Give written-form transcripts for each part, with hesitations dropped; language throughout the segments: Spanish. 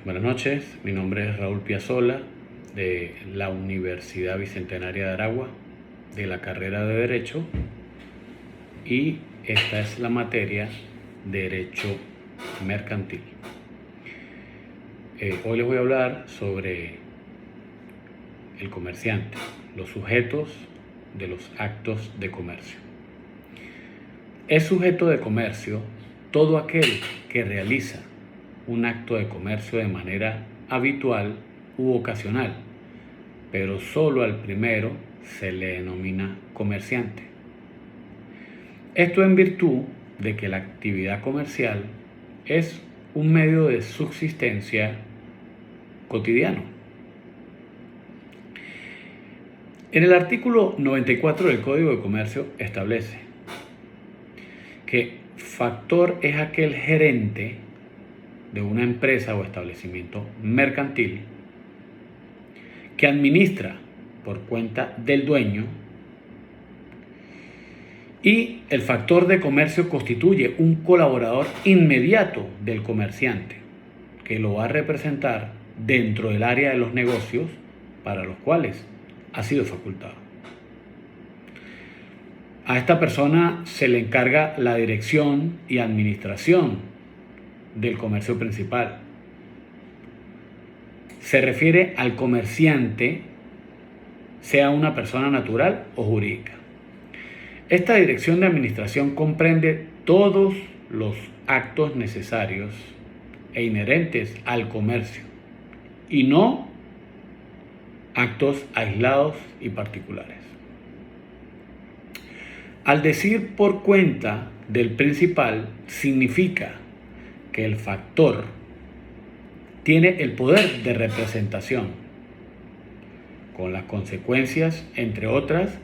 Buenas noches, mi nombre es Raúl Piazzolla de la Universidad Bicentenaria de Aragua, de la carrera de Derecho, y esta es la materia Derecho Mercantil. Hoy les voy a hablar sobre el comerciante, los sujetos de los actos de comercio. Es sujeto de comercio todo aquel que realiza un acto de comercio de manera habitual u ocasional, pero solo al primero se le denomina comerciante. Esto en virtud de que la actividad comercial es un medio de subsistencia cotidiano. En el artículo 94 del Código de Comercio establece que factor es aquel gerente de una empresa o establecimiento mercantil que administra por cuenta del dueño, y el factor de comercio constituye un colaborador inmediato del comerciante que lo va a representar dentro del área de los negocios para los cuales ha sido facultado. A esta persona se le encarga la dirección y administración del comercio principal. Se refiere al comerciante, sea una persona natural o jurídica. Esta dirección de administración comprende todos los actos necesarios e inherentes al comercio y no actos aislados y particulares. Al decir por cuenta del principal, significa que el factor tiene el poder de representación, con las consecuencias, entre otras,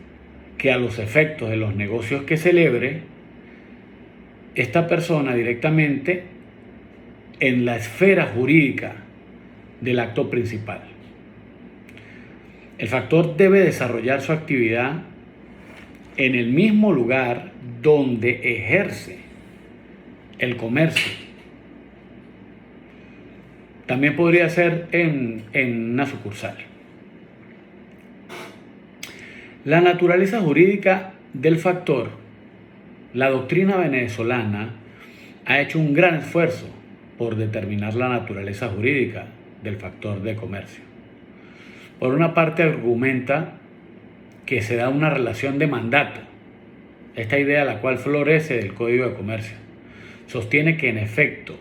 que a los efectos de los negocios que celebre, esta persona directamente en la esfera jurídica del acto principal. El factor debe desarrollar su actividad en el mismo lugar donde ejerce el comercio. También podría ser en una sucursal. La naturaleza jurídica del factor. La doctrina venezolana ha hecho un gran esfuerzo por determinar la naturaleza jurídica del factor de comercio. Por una parte, argumenta que se da una relación de mandato, esta idea la cual florece del Código de Comercio. Sostiene que en efecto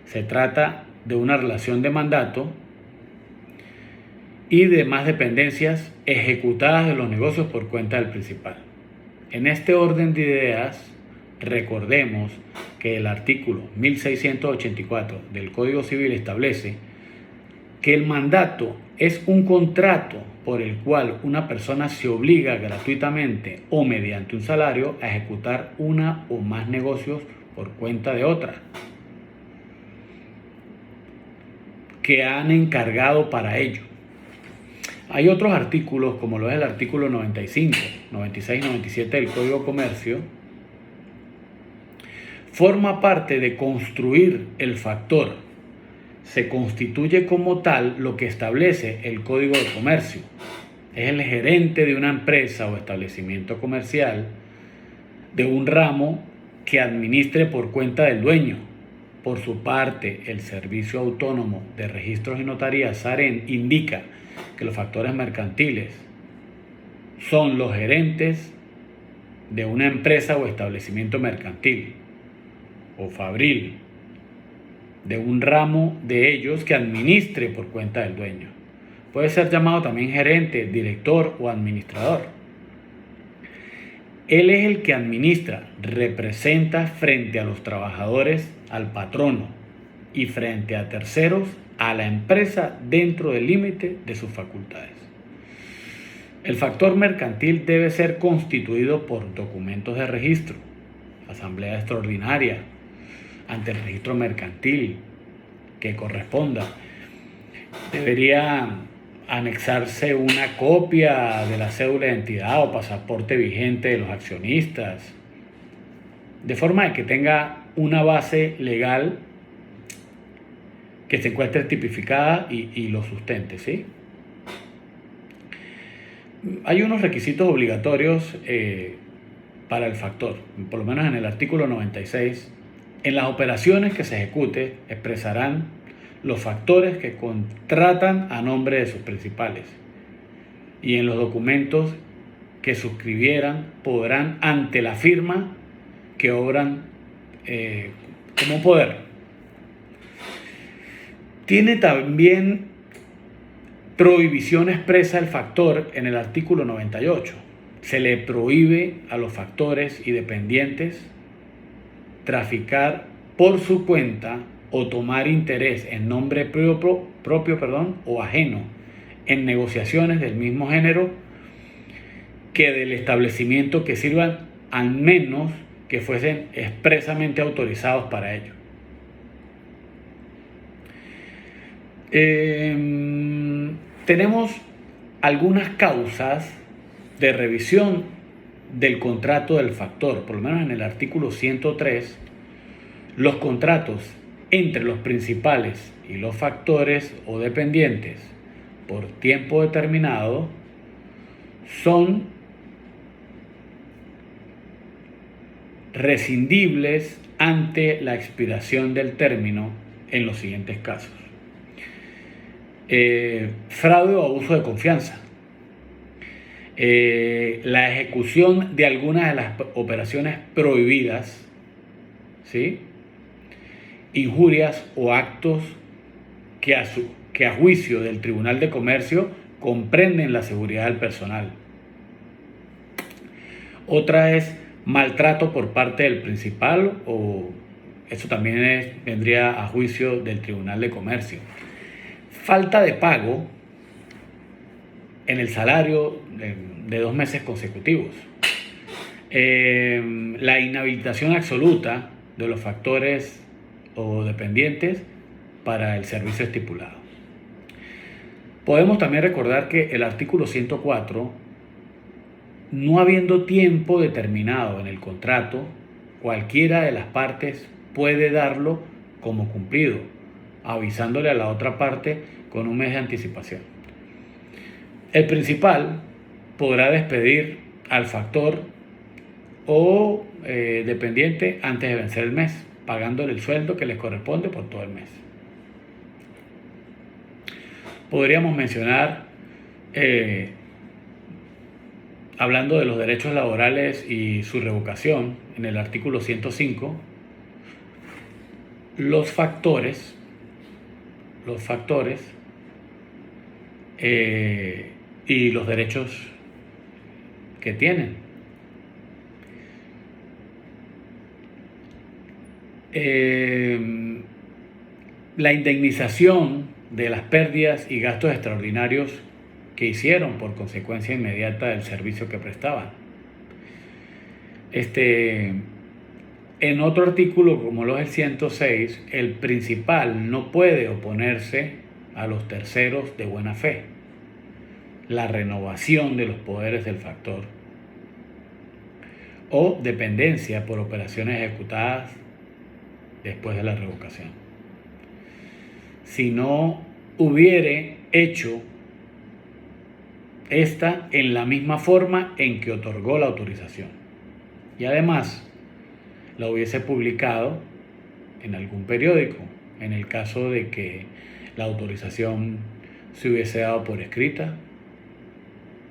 se trata de una relación de mandato y demás dependencias ejecutadas de los negocios por cuenta del principal. En este orden de ideas, recordemos que el artículo 1684 del Código Civil establece que el mandato es un contrato por el cual una persona se obliga gratuitamente o mediante un salario a ejecutar una o más negocios por cuenta de otra, que han encargado para ello. Hay otros artículos, como lo es el artículo 95, 96 y 97 del Código de Comercio. Forma parte de construir el factor. Se constituye como tal lo que establece el Código de Comercio. Es el gerente de una empresa o establecimiento comercial de un ramo que administre por cuenta del dueño. Por su parte, el Servicio Autónomo de Registros y Notarías, SAREN, indica que los factores mercantiles son los gerentes de una empresa o establecimiento mercantil o fabril de un ramo de ellos que administre por cuenta del dueño. Puede ser llamado también gerente, director o administrador. Él es el que administra, representa frente a los trabajadores al patrono y frente a terceros a la empresa dentro del límite de sus facultades. El factor mercantil debe ser constituido por documentos de registro, asamblea extraordinaria, ante el registro mercantil que corresponda. Debería anexarse una copia de la cédula de identidad o pasaporte vigente de los accionistas, de forma de que tenga una base legal que se encuentre tipificada y lo sustente, ¿sí? Hay unos requisitos obligatorios para el factor, por lo menos en el artículo 96. En las operaciones que se ejecute expresarán los factores que contratan a nombre de sus principales, y en los documentos que suscribieran podrán, ante la firma, que obran como poder. Tiene también prohibición expresa el factor en el artículo 98. Se le prohíbe a los factores y dependientes traficar por su cuenta o tomar interés en nombre propio o ajeno en negociaciones del mismo género que del establecimiento, que sirvan al menos que fuesen expresamente autorizados para ello. Tenemos algunas causas de revisión del contrato del factor, por lo menos en el artículo 103, los contratos entre los principales y los factores o dependientes por tiempo determinado son rescindibles ante la expiración del término en los siguientes casos. Fraude o abuso de confianza. La ejecución de algunas de las operaciones prohibidas, ¿sí? Injurias o actos que a juicio del Tribunal de Comercio comprenden la seguridad del personal. Otra es maltrato por parte del principal, o eso también vendría a juicio del Tribunal de Comercio. Falta de pago en el salario de 2 meses consecutivos. La inhabilitación absoluta de los factores o dependientes para el servicio estipulado. Podemos también recordar que el artículo 104, no habiendo tiempo determinado en el contrato, cualquiera de las partes puede darlo como cumplido, avisándole a la otra parte con 1 mes de anticipación. El principal podrá despedir al factor o dependiente antes de vencer el mes, pagándole el sueldo que les corresponde por todo el mes. Podríamos mencionar, hablando de los derechos laborales y su revocación, en el artículo 105, los factores y los derechos que tienen. La indemnización de las pérdidas y gastos extraordinarios que hicieron por consecuencia inmediata del servicio que prestaban. En otro artículo, como lo es el 106, el principal no puede oponerse a los terceros de buena fe. La renovación de los poderes del factor o dependencia por operaciones ejecutadas después de la revocación, si no hubiere hecho esta en la misma forma en que otorgó la autorización, y además la hubiese publicado en algún periódico, en el caso de que la autorización se hubiese dado por escrita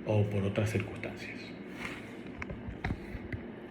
o por otras circunstancias.